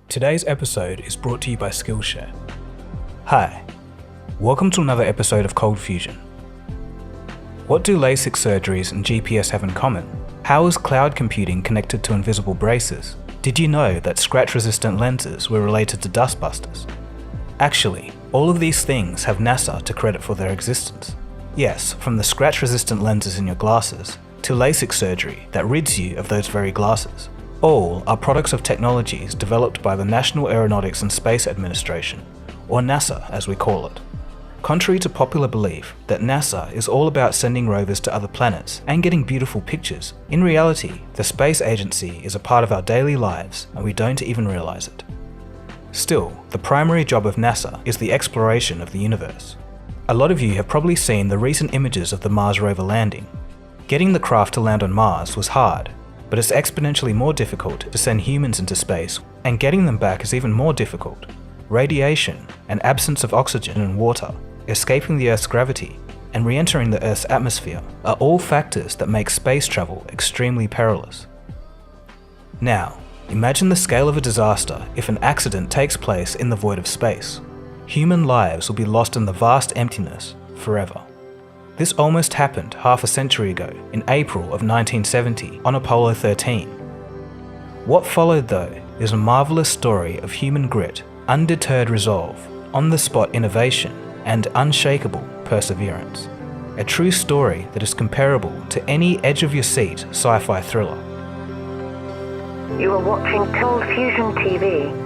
Today's episode is brought to you by Skillshare. Hi, welcome to another episode of Cold Fusion. What do LASIK surgeries and GPS have in common? How is cloud computing connected to invisible braces? Did you know that scratch-resistant lenses were related to dustbusters? Actually, all of these things have NASA to credit for their existence. Yes, from the scratch-resistant lenses in your glasses to LASIK surgery that rids you of those very glasses. All are products of technologies developed by the National Aeronautics and Space Administration, or NASA as we call it. Contrary to popular belief that NASA is all about sending rovers to other planets and getting beautiful pictures, in reality, the space agency is a part of our daily lives and we don't even realize it. Still, the primary job of NASA is the exploration of the universe. A lot of you have probably seen the recent images of the Mars rover landing. Getting the craft to land on Mars was hard, but it's exponentially more difficult to send humans into space, and getting them back is even more difficult. Radiation, an absence of oxygen and water, escaping the Earth's gravity, and re-entering the Earth's atmosphere are all factors that make space travel extremely perilous. Now, imagine the scale of a disaster if an accident takes place in the void of space. Human lives will be lost in the vast emptiness forever. This almost happened half a century ago, in April of 1970, on Apollo 13. What followed though is a marvelous story of human grit, undeterred resolve, on-the-spot innovation, and unshakable perseverance. A true story that is comparable to any edge-of-your-seat sci-fi thriller. You are watching Cold Fusion TV.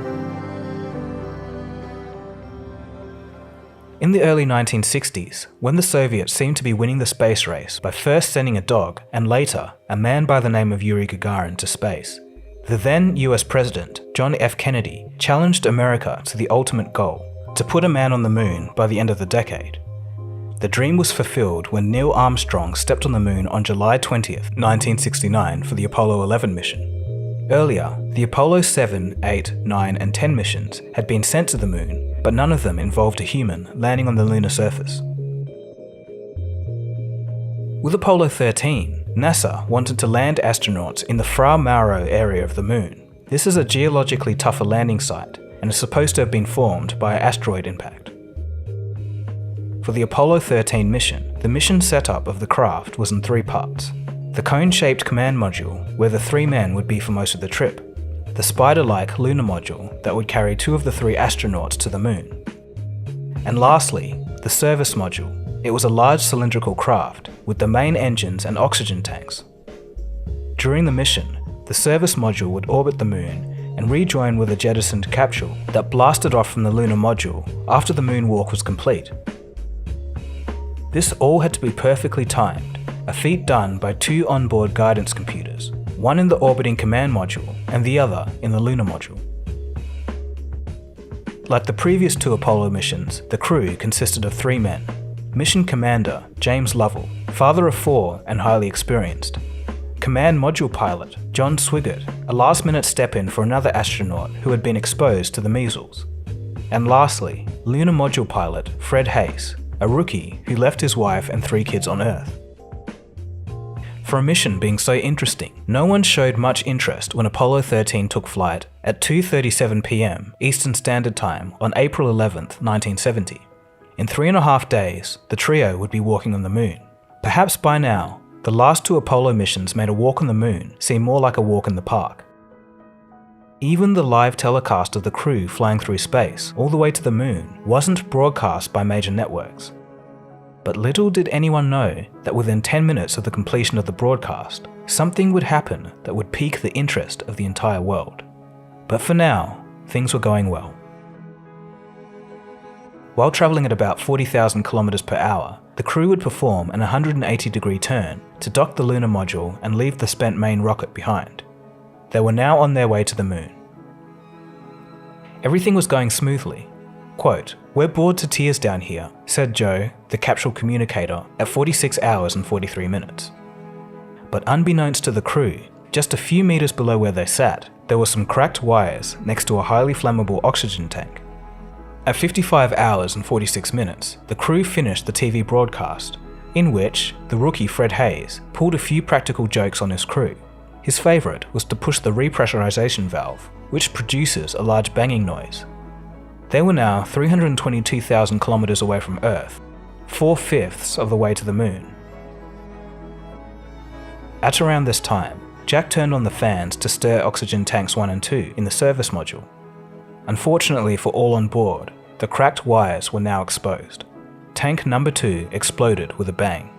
In the early 1960s, when the Soviets seemed to be winning the space race by first sending a dog and later a man by the name of Yuri Gagarin to space, the then US President, John F. Kennedy, challenged America to the ultimate goal, to put a man on the moon by the end of the decade. The dream was fulfilled when Neil Armstrong stepped on the moon on July 20th, 1969 for the Apollo 11 mission. Earlier, the Apollo 7, 8, 9 and 10 missions had been sent to the moon, but none of them involved a human landing on the lunar surface. With Apollo 13, NASA wanted to land astronauts in the Fra Mauro area of the moon. This is a geologically tougher landing site and is supposed to have been formed by an asteroid impact. For the Apollo 13 mission, the mission setup of the craft was in three parts. The cone-shaped command module, where the three men would be for most of the trip. The spider-like lunar module that would carry two of the three astronauts to the moon. And lastly, the service module. It was a large cylindrical craft with the main engines and oxygen tanks. During the mission, the service module would orbit the moon and rejoin with a jettisoned capsule that blasted off from the lunar module after the moonwalk was complete. This all had to be perfectly timed, a feat done by two onboard guidance computers, one in the orbiting command module and the other in the lunar module. Like the previous two Apollo missions, the crew consisted of three men. Mission Commander James Lovell, father of four and highly experienced. Command Module Pilot John Swigert, a last-minute step-in for another astronaut who had been exposed to the measles. And lastly, Lunar Module Pilot Fred Hayes, a rookie who left his wife and three kids on Earth. For a mission being so interesting, no one showed much interest when Apollo 13 took flight at 2:37 p.m. Eastern Standard Time on April 11, 1970. In 3.5 days, the trio would be walking on the moon. Perhaps by now, the last two Apollo missions made a walk on the moon seem more like a walk in the park. Even the live telecast of the crew flying through space all the way to the moon wasn't broadcast by major networks. But little did anyone know that within 10 minutes of the completion of the broadcast, something would happen that would pique the interest of the entire world. But for now, things were going well. While travelling at about 40,000 kilometers per hour, the crew would perform an 180-degree turn to dock the lunar module and leave the spent main rocket behind. They were now on their way to the moon. Everything was going smoothly. Quote, "We're bored to tears down here," said Joe, the capsule communicator, at 46 hours and 43 minutes. But unbeknownst to the crew, just a few meters below where they sat, there were some cracked wires next to a highly flammable oxygen tank. At 55 hours and 46 minutes, the crew finished the TV broadcast, in which the rookie Fred Hayes pulled a few practical jokes on his crew. His favourite was to push the repressurization valve, which produces a large banging noise. They were now 322,000 kilometers away from Earth, 4/5 of the way to the moon. At around this time, Jack turned on the fans to stir oxygen tanks 1 and 2 in the service module. Unfortunately for all on board, the cracked wires were now exposed. Tank number 2 exploded with a bang.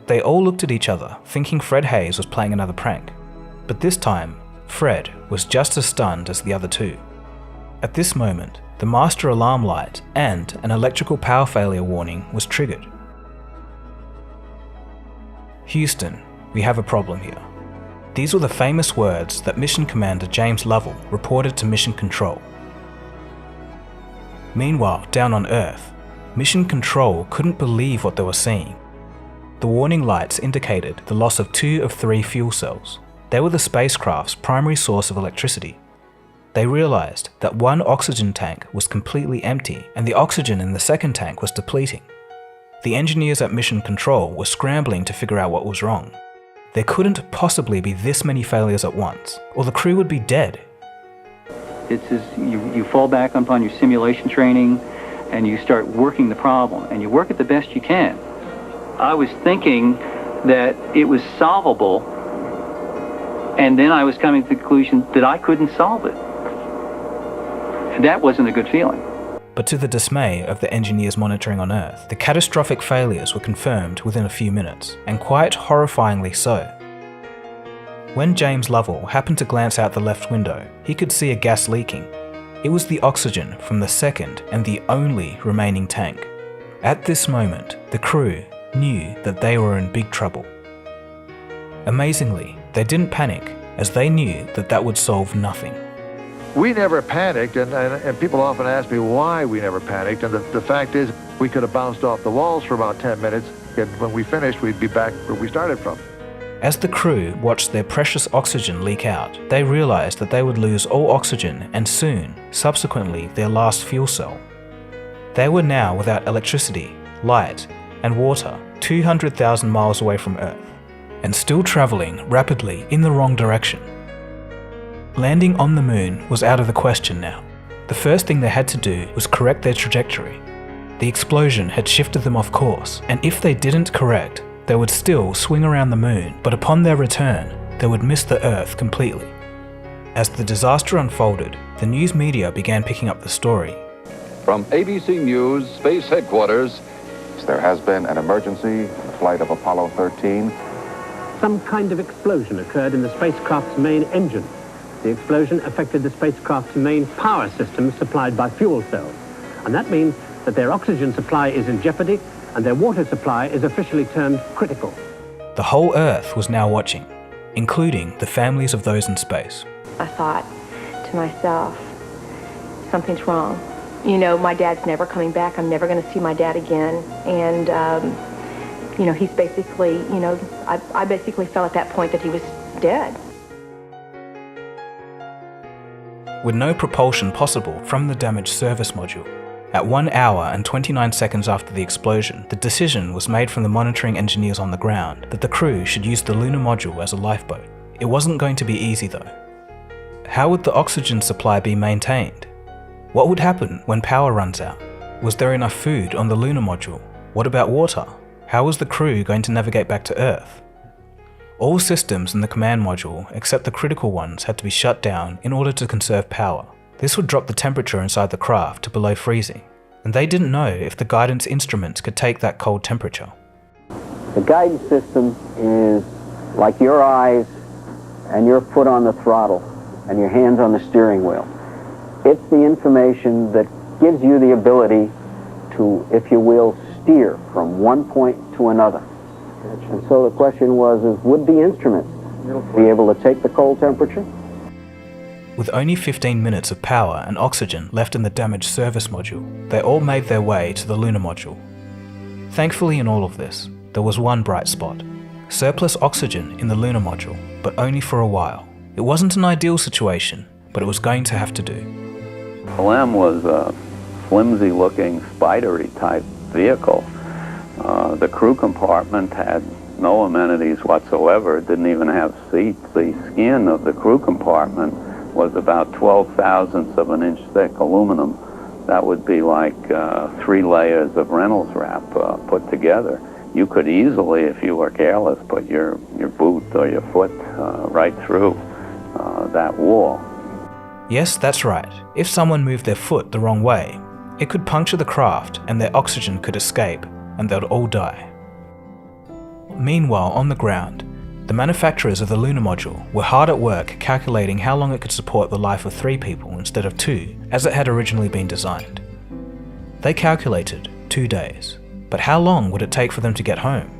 They all looked at each other, thinking Fred Hayes was playing another prank. But this time, Fred was just as stunned as the other two. At this moment, the master alarm light and an electrical power failure warning was triggered. "Houston, we have a problem here." These were the famous words that Mission Commander James Lovell reported to Mission Control. Meanwhile, down on Earth, Mission Control couldn't believe what they were seeing. The warning lights indicated the loss of 2 of 3 fuel cells. They were the spacecraft's primary source of electricity. They realized that one oxygen tank was completely empty and the oxygen in the second tank was depleting. The engineers at Mission Control were scrambling to figure out what was wrong. There couldn't possibly be this many failures at once, or the crew would be dead. It's as you fall back upon your simulation training and you start working the problem, and you work it the best you can. I was thinking that it was solvable, and then I was coming to the conclusion that I couldn't solve it. And that wasn't a good feeling. But to the dismay of the engineers monitoring on Earth, the catastrophic failures were confirmed within a few minutes, and quite horrifyingly so. When James Lovell happened to glance out the left window, he could see a gas leaking. It was the oxygen from the second and the only remaining tank. At this moment, the crew knew that they were in big trouble. Amazingly, they didn't panic, as they knew that that would solve nothing. We never panicked, and people often ask me why we never panicked, and the fact is we could have bounced off the walls for about 10 minutes, and when we finished we'd be back where we started from. As the crew watched their precious oxygen leak out, they realized that they would lose all oxygen and soon, subsequently, their last fuel cell. They were now without electricity, light, and water 200,000 miles away from Earth, and still traveling rapidly in the wrong direction. Landing on the moon was out of the question now. The first thing they had to do was correct their trajectory. The explosion had shifted them off course, and if they didn't correct, they would still swing around the moon, but upon their return, they would miss the Earth completely. As the disaster unfolded, the news media began picking up the story. From ABC News Space Headquarters, there has been an emergency in the flight of Apollo 13. Some kind of explosion occurred in the spacecraft's main engine. The explosion affected the spacecraft's main power system supplied by fuel cells. And that means that their oxygen supply is in jeopardy and their water supply is officially termed critical. The whole Earth was now watching, including the families of those in space. I thought to myself, something's wrong. You know, my dad's never coming back. I'm never going to see my dad again. And, you know, he's basically, you know, I basically felt at that point that he was dead. With no propulsion possible from the damaged service module, at 1 hour and 29 seconds after the explosion, the decision was made from the monitoring engineers on the ground that the crew should use the lunar module as a lifeboat. It wasn't going to be easy though. How would the oxygen supply be maintained? What would happen when power runs out? Was there enough food on the lunar module? What about water? How was the crew going to navigate back to Earth? All systems in the command module, except the critical ones, had to be shut down in order to conserve power. This would drop the temperature inside the craft to below freezing, and they didn't know if the guidance instruments could take that cold temperature. The guidance system is like your eyes and your foot on the throttle and your hands on the steering wheel. It's the information that gives you the ability to, if you will, steer from one point to another. And so the question was, would the instruments be able to take the cold temperature? With only 15 minutes of power and oxygen left in the damaged service module, they all made their way to the lunar module. Thankfully in all of this, there was one bright spot. Surplus oxygen in the lunar module, but only for a while. It wasn't an ideal situation, but it was going to have to do. LM was a flimsy-looking, spidery-type vehicle. The crew compartment had no amenities whatsoever. It didn't even have seats. The skin of the crew compartment was about 12 thousandths of an inch thick aluminum. That would be like 3 layers of Reynolds wrap put together. You could easily, if you were careless, put your boot or your foot right through that wall. Yes, that's right. If someone moved their foot the wrong way, it could puncture the craft and their oxygen could escape, and they'd all die. Meanwhile, on the ground, the manufacturers of the lunar module were hard at work calculating how long it could support the life of 3 people instead of 2, as it had originally been designed. They calculated 2 days, but how long would it take for them to get home?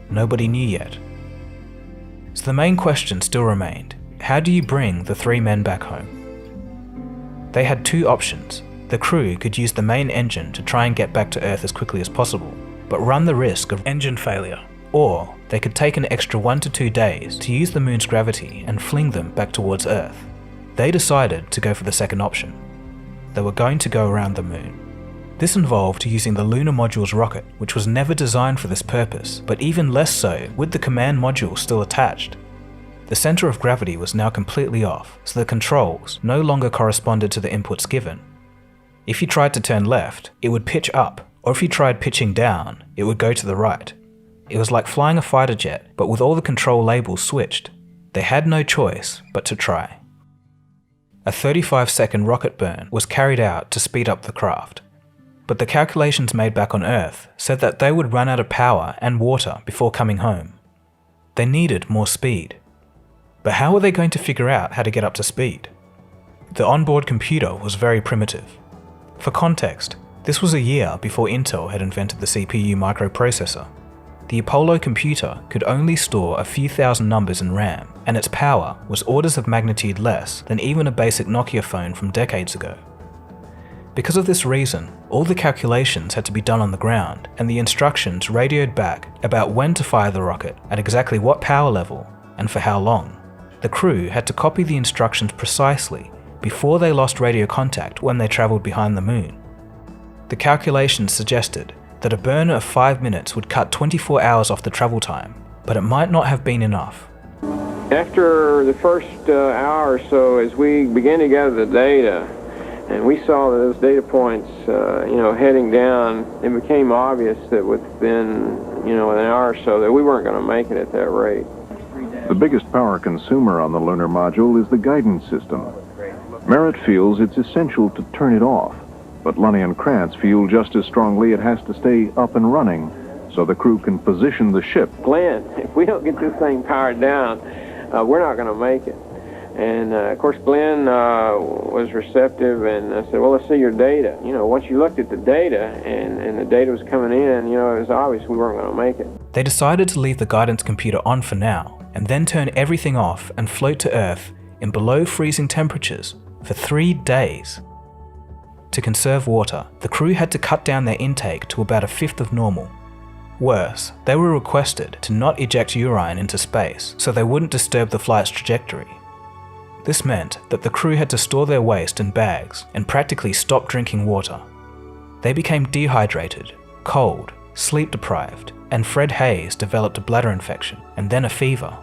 Nobody knew yet. So the main question still remained: how do you bring the 3 men back home? They had 2 options. The crew could use the main engine to try and get back to Earth as quickly as possible, but run the risk of engine failure. Or they could take an extra 1 to 2 days to use the moon's gravity and fling them back towards Earth. They decided to go for the second option. They were going to go around the moon. This involved using the lunar module's rocket, which was never designed for this purpose, but even less so with the command module still attached. The center of gravity was now completely off, so the controls no longer corresponded to the inputs given. If you tried to turn left, it would pitch up, or if you tried pitching down, it would go to the right. It was like flying a fighter jet, but with all the control labels switched. They had no choice but to try. A 35-second rocket burn was carried out to speed up the craft, but the calculations made back on Earth said that they would run out of power and water before coming home. They needed more speed. But how were they going to figure out how to get up to speed? The onboard computer was very primitive. For context, this was a year before Intel had invented the CPU microprocessor. The Apollo computer could only store a few thousand numbers in RAM, and its power was orders of magnitude less than even a basic Nokia phone from decades ago. Because of this reason, all the calculations had to be done on the ground, and the instructions radioed back about when to fire the rocket, at exactly what power level, and for how long. The crew had to copy the instructions precisely before they lost radio contact when they travelled behind the moon. The calculations suggested that a burn of 5 minutes would cut 24 hours off the travel time, but it might not have been enough. After the first hour or so, as we began to gather the data, and we saw those data points, heading down, it became obvious that within, an hour or so that we weren't going to make it at that rate. The biggest power consumer on the lunar module is the guidance system. Merritt feels it's essential to turn it off, but Lunny and Krantz feel just as strongly it has to stay up and running so the crew can position the ship. Glenn, if we don't get this thing powered down, we're not going to make it. And of course, Glenn was receptive and said, well, let's see your data. Once you looked at the data and the data was coming in, it was obvious we weren't going to make it. They decided to leave the guidance computer on for now, and then turn everything off and float to Earth in below freezing temperatures for 3 days. To conserve water, the crew had to cut down their intake to about 1/5 of normal. Worse, they were requested to not eject urine into space so they wouldn't disturb the flight's trajectory. This meant that the crew had to store their waste in bags and practically stop drinking water. They became dehydrated, cold, sleep-deprived, and Fred Hayes developed a bladder infection and then a fever.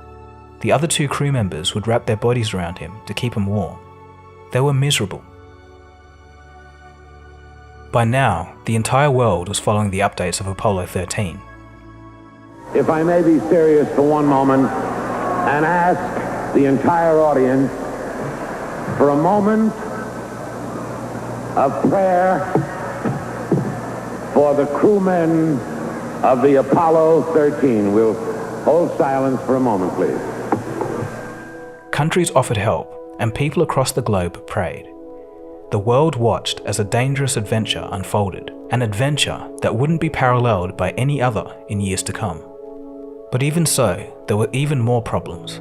The other 2 crew members would wrap their bodies around him to keep him warm. They were miserable. By now, the entire world was following the updates of Apollo 13. If I may be serious for one moment and ask the entire audience for a moment of prayer for the crewmen of the Apollo 13. We'll hold silence for a moment, please. Countries offered help, and people across the globe prayed. The world watched as a dangerous adventure unfolded, an adventure that wouldn't be paralleled by any other in years to come. But even so, there were even more problems.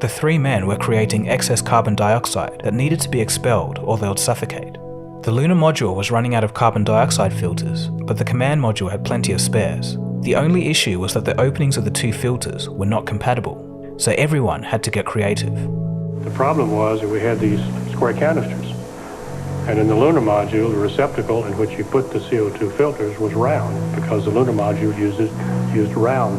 The 3 men were creating excess carbon dioxide that needed to be expelled or they would suffocate. The lunar module was running out of carbon dioxide filters, but the command module had plenty of spares. The only issue was that the openings of the 2 filters were not compatible, so everyone had to get creative. The problem was that we had these square canisters, and in the lunar module, the receptacle in which you put the CO2 filters was round, because the lunar module used round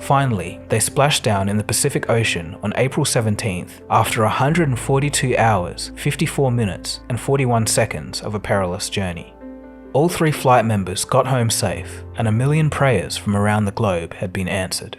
Finally, they splashed down in the Pacific Ocean on April 17th after 142 hours, 54 minutes, and 41 seconds of a perilous journey. All 3 flight members got home safe, and 1 million prayers from around the globe had been answered.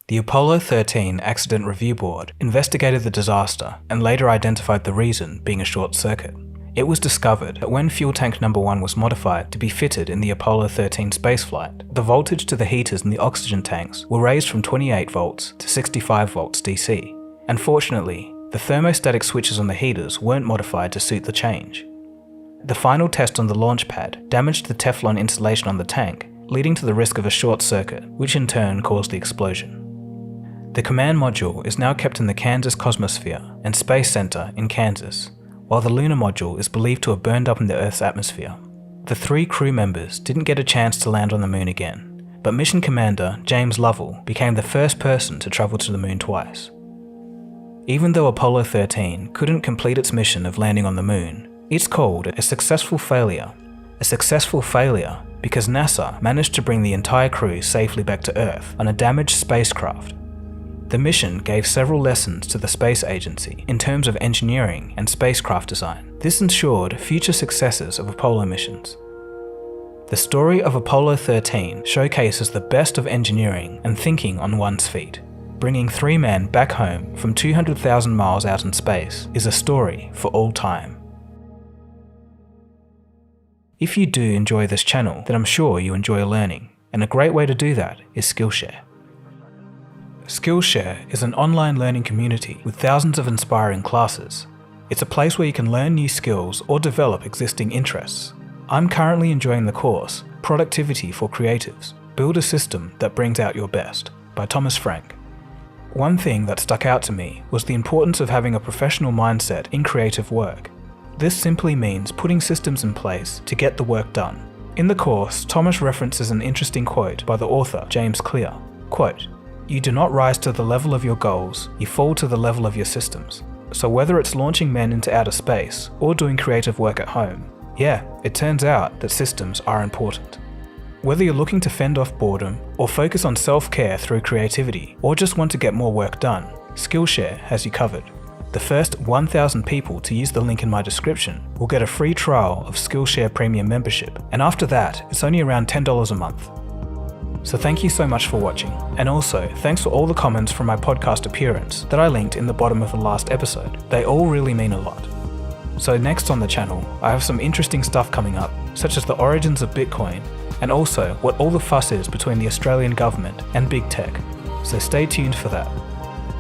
The Apollo 13 Accident Review Board investigated the disaster and later identified the reason being a short circuit. It was discovered that when fuel tank number 1 was modified to be fitted in the Apollo 13 spaceflight, the voltage to the heaters in the oxygen tanks were raised from 28 volts to 65 volts DC. Unfortunately, the thermostatic switches on the heaters weren't modified to suit the change. The final test on the launch pad damaged the Teflon insulation on the tank, leading to the risk of a short circuit, which in turn caused the explosion. The command module is now kept in the Kansas Cosmosphere and Space Center in Kansas, while the lunar module is believed to have burned up in the Earth's atmosphere. The 3 crew members didn't get a chance to land on the moon again, but mission commander James Lovell became the first person to travel to the moon twice. Even though Apollo 13 couldn't complete its mission of landing on the moon, it's called a successful failure. A successful failure because NASA managed to bring the entire crew safely back to Earth on a damaged spacecraft. The mission gave several lessons to the space agency in terms of engineering and spacecraft design. This ensured future successes of Apollo missions. The story of Apollo 13 showcases the best of engineering and thinking on one's feet. Bringing 3 men back home from 200,000 miles out in space is a story for all time. If you do enjoy this channel, then I'm sure you enjoy learning, and a great way to do that is Skillshare. Skillshare is an online learning community with thousands of inspiring classes. It's a place where you can learn new skills or develop existing interests. I'm currently enjoying the course, Productivity for Creatives, Build a System that Brings Out Your Best, by Thomas Frank. One thing that stuck out to me was the importance of having a professional mindset in creative work. This simply means putting systems in place to get the work done. In the course, Thomas references an interesting quote by the author, James Clear. Quote, "You do not rise to the level of your goals, you fall to the level of your systems." So whether it's launching men into outer space or doing creative work at home, yeah, it turns out that systems are important. Whether you're looking to fend off boredom or focus on self-care through creativity or just want to get more work done, Skillshare has you covered. The first 1,000 people to use the link in my description will get a free trial of Skillshare Premium membership, and after that, it's only around $10 a month. So thank you so much for watching, and also thanks for all the comments from my podcast appearance that I linked in the bottom of the last episode. They all really mean a lot. So next on the channel, I have some interesting stuff coming up, such as the origins of Bitcoin, and also what all the fuss is between the Australian government and big tech. So stay tuned for that.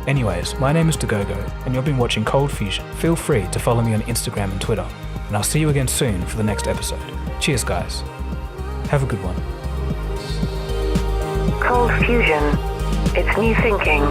Anyways, my name is Dagogo, and you've been watching Cold Fusion. Feel free to follow me on Instagram and Twitter, and I'll see you again soon for the next episode. Cheers guys. Have a good one. Cold Fusion. It's new thinking.